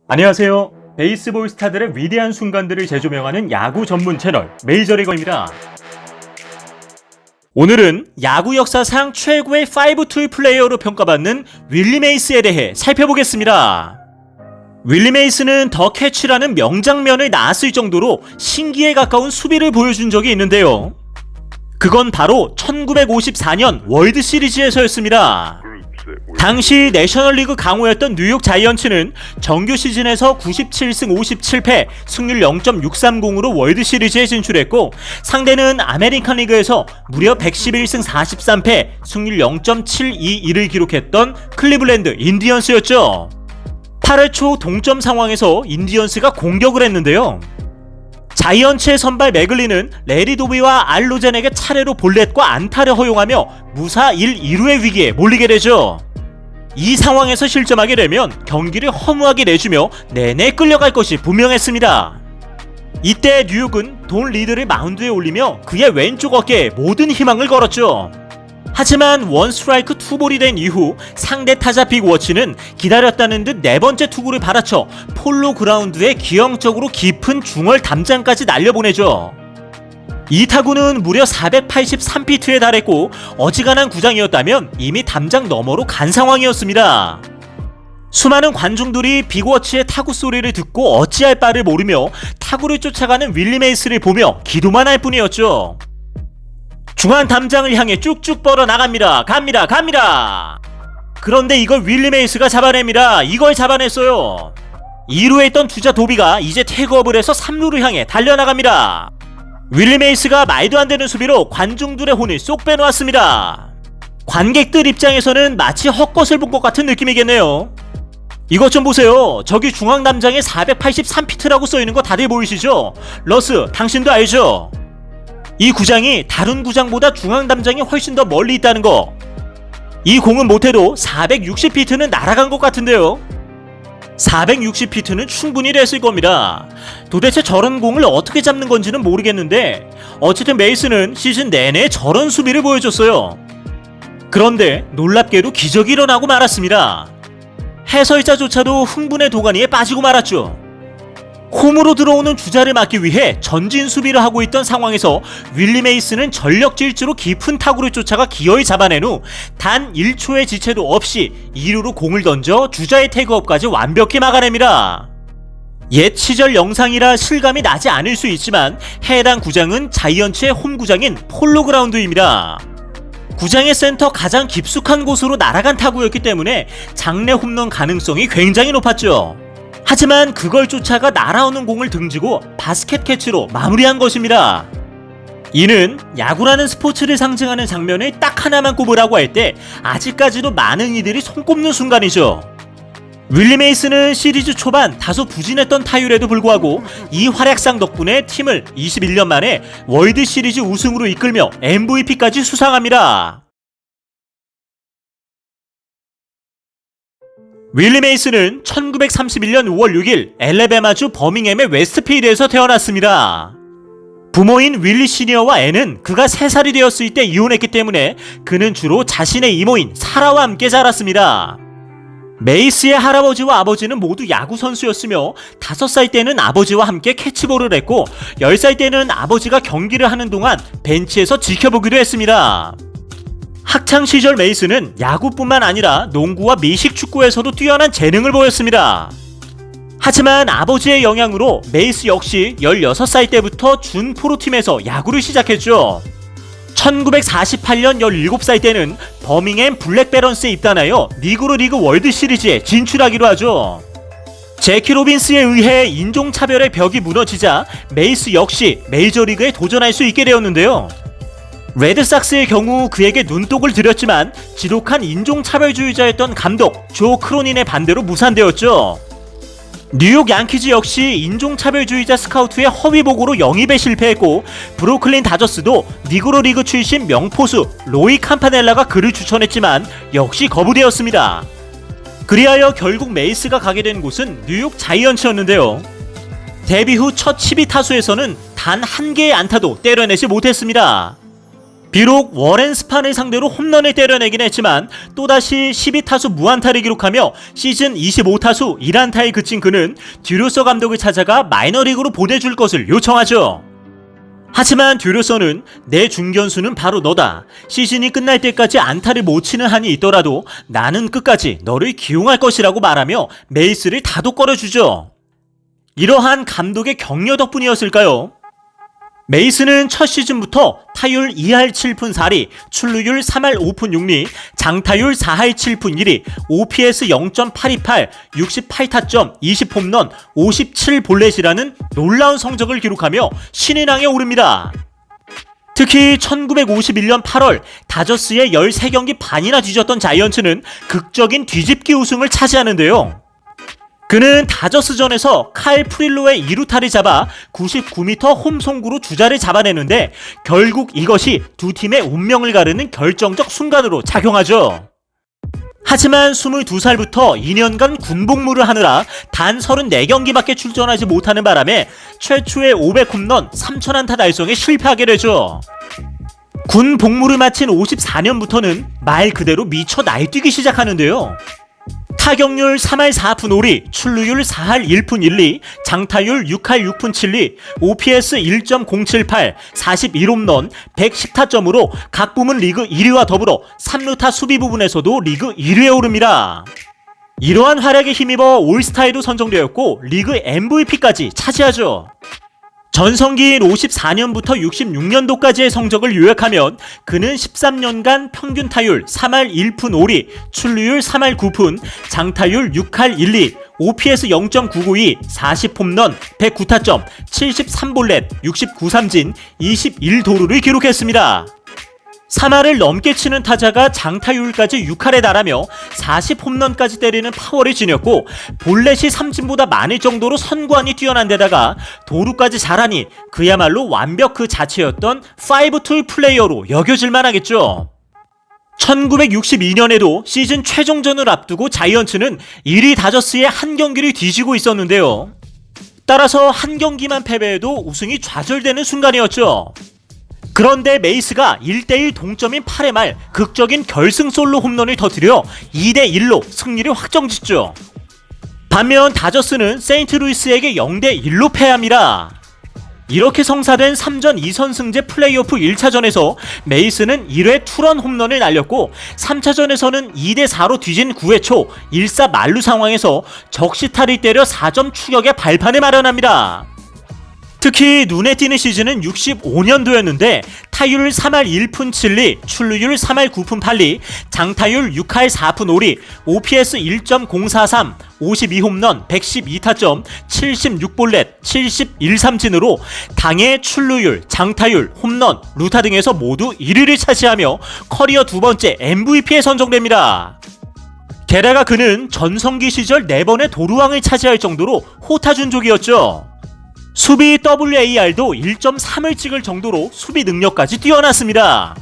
안녕하세요. 베이스볼 스타들의 위대한 순간들을 재조명하는 야구 전문 채널 메이저리거입니다. 오늘은 야구 역사상 최고의 5툴 플레이어로 평가받는 윌리 메이스에 대해 살펴보겠습니다. 윌리 메이스는 더 캐치라는 명장면을 낳았을 정도로 신기에 가까운 수비를 보여준 적이 있는데요. 그건 바로 1954년 월드 시리즈에서였습니다. 당시 내셔널리그 강호였던 뉴욕 자이언츠는 정규 시즌에서 97승 57패 승률 0.630으로 월드 시리즈에 진출했고, 상대는 아메리칸 리그에서 무려 111승 43패 승률 0.721을 기록했던 클리블랜드 인디언스였죠. 8회 초 동점 상황에서 인디언스가 공격을 했는데요. 자이언츠의 선발 매글리는 레리 도비와 알 로젠에게 차례로 볼넷과 안타를 허용하며 무사 1-2루의 위기에 몰리게 되죠. 이 상황에서 실점하게 되면 경기를 허무하게 내주며 내내 끌려갈 것이 분명했습니다. 이때 뉴욕은 돈 리드를 마운드에 올리며 그의 왼쪽 어깨에 모든 희망을 걸었죠. 하지만 원 스트라이크 투볼이 된 이후 상대 타자 빅워치는 기다렸다는 듯 네 번째 투구를 받아쳐 폴로 그라운드에 기형적으로 깊은 중얼 담장까지 날려보내죠. 이 타구는 무려 483피트에 달했고, 어지간한 구장이었다면 이미 담장 너머로 간 상황이었습니다. 수많은 관중들이 빅워치의 타구 소리를 듣고 어찌할 바를 모르며 타구를 쫓아가는 윌리 메이스를 보며 기도만 할 뿐이었죠. 중앙 담장을 향해 쭉쭉 뻗어 나갑니다. 갑니다. 그런데 이걸 윌리 메이스가 잡아냅니다. 이걸 잡아냈어요. 2루에 있던 주자 도비가 이제 태그업을 해서 3루를 향해 달려나갑니다. 윌리 메이스가 말도 안 되는 수비로 관중들의 혼을 쏙 빼놓았습니다. 관객들 입장에서는 마치 헛것을 본 것 같은 느낌이겠네요. 이것 좀 보세요. 저기 중앙 담장에 483피트라고 써있는 거 다들 보이시죠? 러스, 당신도 알죠? 이 구장이 다른 구장보다 중앙 담장이 훨씬 더 멀리 있다는 거. 이 공은 못해도 460피트는 날아간 것 같은데요. 460피트는 충분히 됐을 겁니다. 도대체 저런 공을 어떻게 잡는 건지는 모르겠는데, 어쨌든 메이스는 시즌 내내 저런 수비를 보여줬어요. 그런데 놀랍게도 기적이 일어나고 말았습니다. 해설자조차도 흥분의 도가니에 빠지고 말았죠. 홈으로 들어오는 주자를 막기 위해 전진 수비를 하고 있던 상황에서 윌리 메이스는 전력 질주로 깊은 타구를 쫓아가 기어이 잡아낸 후 단 1초의 지체도 없이 2루로 공을 던져 주자의 태그업까지 완벽히 막아냅니다. 옛 시절 영상이라 실감이 나지 않을 수 있지만 해당 구장은 자이언츠의 홈구장인 폴로 그라운드입니다. 구장의 센터 가장 깊숙한 곳으로 날아간 타구였기 때문에 장내 홈런 가능성이 굉장히 높았죠. 하지만 그걸 쫓아가 날아오는 공을 등지고 바스켓 캐치로 마무리한 것입니다. 이는 야구라는 스포츠를 상징하는 장면을 딱 하나만 꼽으라고 할 때 아직까지도 많은 이들이 손꼽는 순간이죠. 윌리 메이스는 시리즈 초반 다소 부진했던 타율에도 불구하고 이 활약상 덕분에 팀을 21년 만에 월드 시리즈 우승으로 이끌며 MVP까지 수상합니다. 윌리 메이스는 1931년 5월 6일 엘레베마주 버밍햄의 웨스트필드에서 태어났습니다. 부모인 윌리 시니어와 앤은 그가 3살이 되었을 때 이혼했기 때문에 그는 주로 자신의 이모인 사라와 함께 자랐습니다. 메이스의 할아버지와 아버지는 모두 야구 선수였으며 5살 때는 아버지와 함께 캐치볼을 했고 10살 때는 아버지가 경기를 하는 동안 벤치에서 지켜보기도 했습니다. 학창시절 메이스는 야구뿐만 아니라 농구와 미식축구에서도 뛰어난 재능을 보였습니다. 하지만 아버지의 영향으로 메이스 역시 16살 때부터 준 프로팀에서 야구를 시작했죠. 1948년 17살 때는 버밍햄 블랙베런스에 입단하여 니그로 리그 월드 시리즈에 진출하기로 하죠. 제키 로빈스에 의해 인종차별의 벽이 무너지자 메이스 역시 메이저리그에 도전할 수 있게 되었는데요. 레드삭스의 경우 그에게 눈독을 들였지만 지독한 인종차별주의자였던 감독 조 크로닌의 반대로 무산되었죠. 뉴욕 양키즈 역시 인종차별주의자 스카우트의 허위보고로 영입에 실패했고 브루클린 다저스도 니그로 리그 출신 명포수 로이 캄파넬라가 그를 추천했지만 역시 거부되었습니다. 그리하여 결국 메이스가 가게 된 곳은 뉴욕 자이언츠였는데요. 데뷔 후 첫 12타수에서는 단 한 개의 안타도 때려내지 못했습니다. 비록 워렌 스판을 상대로 홈런을 때려내긴 했지만 또다시 12타수 무안타를 기록하며 시즌 25타수 1안타에 그친 그는 듀로서 감독을 찾아가 마이너리그로 보내줄 것을 요청하죠. 하지만 듀로서는 내 중견수는 바로 너다. 시즌이 끝날 때까지 안타를 못 치는 한이 있더라도 나는 끝까지 너를 기용할 것이라고 말하며 메이스를 다독거려주죠. 이러한 감독의 격려 덕분이었을까요? 메이스는 첫 시즌부터 타율 2할 7푼 4리, 출루율 3할 5푼 6리, 장타율 4할 7푼 1리, OPS 0.828, 68타점, 20홈런, 57볼넷이라는 놀라운 성적을 기록하며 신인왕에 오릅니다. 특히 1951년 8월 다저스의 13경기 반이나 뒤졌던 자이언츠는 극적인 뒤집기 우승을 차지하는데요. 그는 다저스전에서 칼 프릴로의 2루타를 잡아 99m 홈송구로 주자를 잡아내는데 결국 이것이 두 팀의 운명을 가르는 결정적 순간으로 작용하죠. 하지만 22살부터 2년간 군복무를 하느라 단 34경기밖에 출전하지 못하는 바람에 최초의 500홈런 3000안타 달성에 실패하게 되죠. 군 복무를 마친 54년부터는 말 그대로 미쳐 날뛰기 시작하는데요. 타격률 3할 4푼 5리, 출루율 4할 1푼 1리, 장타율 6할 6푼 7리, OPS 1.078, 41홈런, 110타점으로 각 부문 리그 1위와 더불어 3루타 수비 부분에서도 리그 1위에 오릅니다. 이러한 활약에 힘입어 올스타에도 선정되었고 리그 MVP까지 차지하죠. 전성기인 54년부터 66년도까지의 성적을 요약하면 그는 13년간 평균 타율 3할 1푼 5리, 출루율 3할 9푼, 장타율 6할 1리, OPS 0.992, 40홈런, 109타점, 73볼넷, 69삼진, 21도루를 기록했습니다. 3할을 넘게 치는 타자가 장타율까지 6할에 달하며 40홈런까지 때리는 파워를 지녔고 볼넷이 삼진보다 많을 정도로 선구안이 뛰어난 데다가 도루까지 잘하니 그야말로 완벽 그 자체였던 5툴 플레이어로 여겨질만 하겠죠. 1962년에도 시즌 최종전을 앞두고 자이언츠는 1위 다저스의 한 경기를 뒤지고 있었는데요. 따라서 한 경기만 패배해도 우승이 좌절되는 순간이었죠. 그런데 메이스가 1대1 동점인 8회 말 극적인 결승 솔로 홈런을 터뜨려 2대1로 승리를 확정짓죠. 반면 다저스는 세인트루이스에게 0대1로 패합니다. 이렇게 성사된 3전 2선승제 플레이오프 1차전에서 메이스는 1회 투런 홈런을 날렸고 3차전에서는 2대4로 뒤진 9회 초 1사 만루 상황에서 적시타를 때려 4점 추격의 발판을 마련합니다. 특히 눈에 띄는 시즌은 65년도였는데 타율 3할 1푼 7리, 출루율 3할 9푼 8리, 장타율 6할 4푼 5리, OPS 1.043, 52홈런, 112타점, 76볼넷, 71삼진으로 당의 출루율, 장타율, 홈런, 루타 등에서 모두 1위를 차지하며 커리어 두 번째 MVP에 선정됩니다. 게다가 그는 전성기 시절 4번의 도루왕을 차지할 정도로 호타준족이었죠. 수비 WAR도 1.3을 찍을 정도로 수비 능력까지 뛰어났습니다.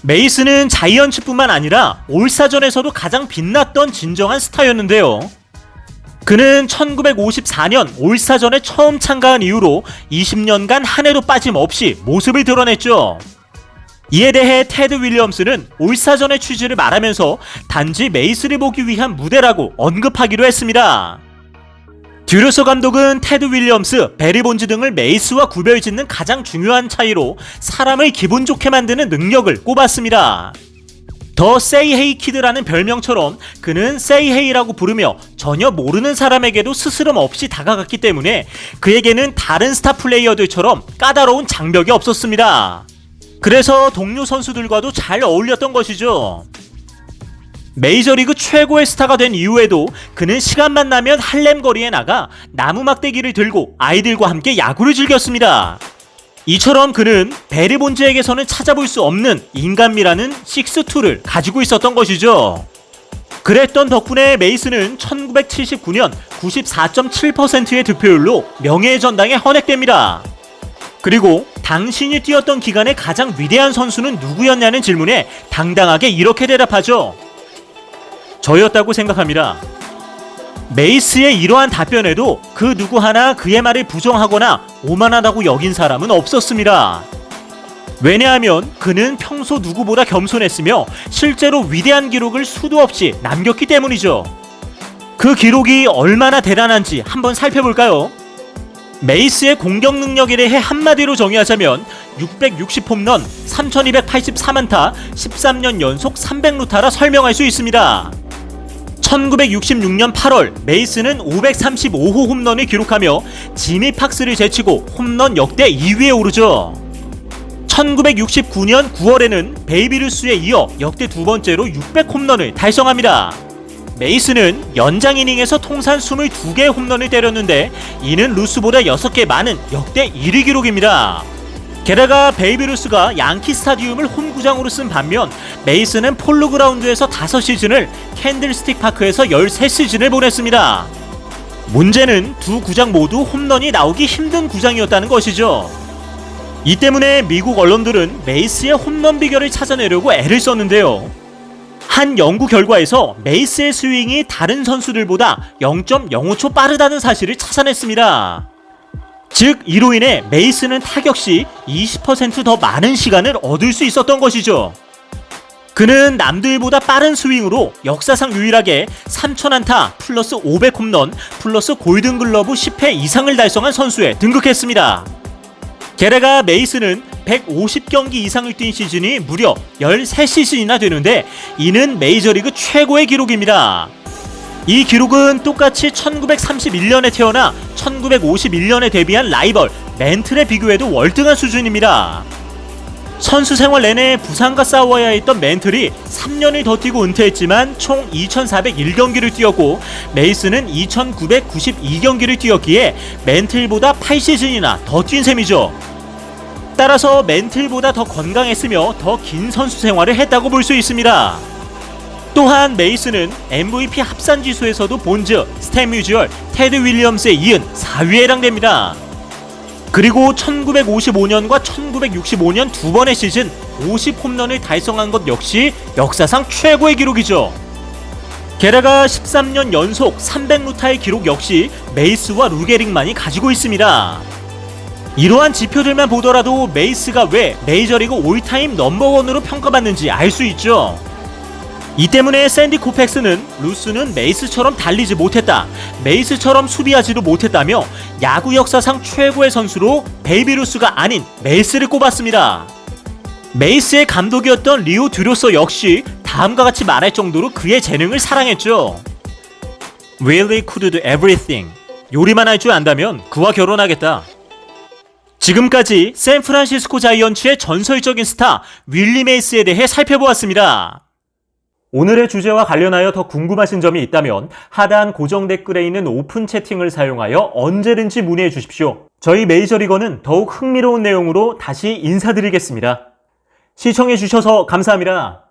메이스는 자이언츠뿐만 아니라 올스타전에서도 가장 빛났던 진정한 스타였는데요. 그는 1954년 올스타전에 처음 참가한 이후로 20년간 한 해도 빠짐없이 모습을 드러냈죠. 이에 대해 테드 윌리엄스는 올스타전의 취지를 말하면서 단지 메이스를 보기 위한 무대라고 언급하기로 했습니다. 듀로서 감독은 테드 윌리엄스, 베리 본즈 등을 메이스와 구별짓는 가장 중요한 차이로 사람을 기분 좋게 만드는 능력을 꼽았습니다. 더 세이 헤이 키드라는 별명처럼 그는 세이 헤이라고 부르며 전혀 모르는 사람에게도 스스럼 없이 다가갔기 때문에 그에게는 다른 스타 플레이어들처럼 까다로운 장벽이 없었습니다. 그래서 동료 선수들과도 잘 어울렸던 것이죠. 메이저리그 최고의 스타가 된 이후에도 그는 시간만 나면 할렘 거리에 나가 나무 막대기를 들고 아이들과 함께 야구를 즐겼습니다. 이처럼 그는 베리 본즈에게서는 찾아볼 수 없는 인간미라는 6'2를 가지고 있었던 것이죠. 그랬던 덕분에 메이스는 1979년 94.7%의 득표율로 명예의 전당에 헌액됩니다. 그리고 당신이 뛰었던 기간에 가장 위대한 선수는 누구였냐는 질문에 당당하게 이렇게 대답하죠. 저였다고 생각합니다. 메이스의 이러한 답변에도 그 누구 하나 그의 말을 부정하거나 오만하다고 여긴 사람은 없었습니다. 왜냐하면 그는 평소 누구보다 겸손했으며 실제로 위대한 기록을 수도 없이 남겼기 때문이죠. 그 기록이 얼마나 대단한지 한번 살펴볼까요? 메이스의 공격 능력에 대해 한마디로 정의하자면 660홈런, 3284안타, 13년 연속 300루타라 설명할 수 있습니다. 1966년 8월 메이스는 535호 홈런을 기록하며 지미 팍스를 제치고 홈런 역대 2위에 오르죠. 1969년 9월에는 베이비 루스에 이어 역대 두 번째로 600홈런을 달성합니다. 메이스는 연장 이닝에서 통산 22개의 홈런을 때렸는데 이는 루스보다 6개 많은 역대 1위 기록입니다. 게다가 베이비 루스가 양키 스타디움을 홈구장으로 쓴 반면 메이스는 폴로 그라운드에서 5시즌을 캔들스틱 파크에서 13시즌을 보냈습니다. 문제는 두 구장 모두 홈런이 나오기 힘든 구장이었다는 것이죠. 이 때문에 미국 언론들은 메이스의 홈런 비결을 찾아내려고 애를 썼는데요. 한 연구 결과에서 메이스의 스윙이 다른 선수들보다 0.05초 빠르다는 사실을 찾아냈습니다. 즉 이로 인해 메이스는 타격 시 20% 더 많은 시간을 얻을 수 있었던 것이죠. 그는 남들보다 빠른 스윙으로 역사상 유일하게 3000안타 플러스 500홈런 플러스 골든글러브 10회 이상을 달성한 선수에 등극했습니다. 게다가 메이스는 150경기 이상을 뛴 시즌이 무려 13시즌이나 되는데 이는 메이저리그 최고의 기록입니다. 이 기록은 똑같이 1931년에 태어나 1951년에 데뷔한 라이벌 멘틀에 비교해도 월등한 수준입니다. 선수 생활 내내 부상과 싸워야 했던 멘틀이 3년을 더 뛰고 은퇴했지만 총 2401경기를 뛰었고 메이스는 2992경기를 뛰었기에 멘틀보다 8시즌이나 더 뛴 셈이죠. 따라서 멘틀보다 더 건강했으며 더 긴 선수 생활을 했다고 볼 수 있습니다. 또한 메이스는 MVP 합산 지수에서도 본즈, 스탠 뮤지얼, 테드 윌리엄스에 이은 4위에 해당됩니다. 그리고 1955년과 1965년 두 번의 시즌 50홈런을 달성한 것 역시 역사상 최고의 기록이죠. 게다가 13년 연속 300루타의 기록 역시 메이스와 루게릭만이 가지고 있습니다. 이러한 지표들만 보더라도 메이스가 왜 메이저리그 올타임 넘버원으로 평가받는지 알 수 있죠. 이 때문에 샌디 코펙스는 루스는 메이스처럼 달리지 못했다, 메이스처럼 수비하지도 못했다며 야구 역사상 최고의 선수로 베이비 루스가 아닌 메이스를 꼽았습니다. 메이스의 감독이었던 리오 듀로서 역시 다음과 같이 말할 정도로 그의 재능을 사랑했죠. Willie could do everything. 요리만 할 줄 안다면 그와 결혼하겠다. 지금까지 샌프란시스코 자이언츠의 전설적인 스타 윌리 메이스에 대해 살펴보았습니다. 오늘의 주제와 관련하여 더 궁금하신 점이 있다면 하단 고정 댓글에 있는 오픈 채팅을 사용하여 언제든지 문의해 주십시오. 저희 메이저리거는 더욱 흥미로운 내용으로 다시 인사드리겠습니다. 시청해 주셔서 감사합니다.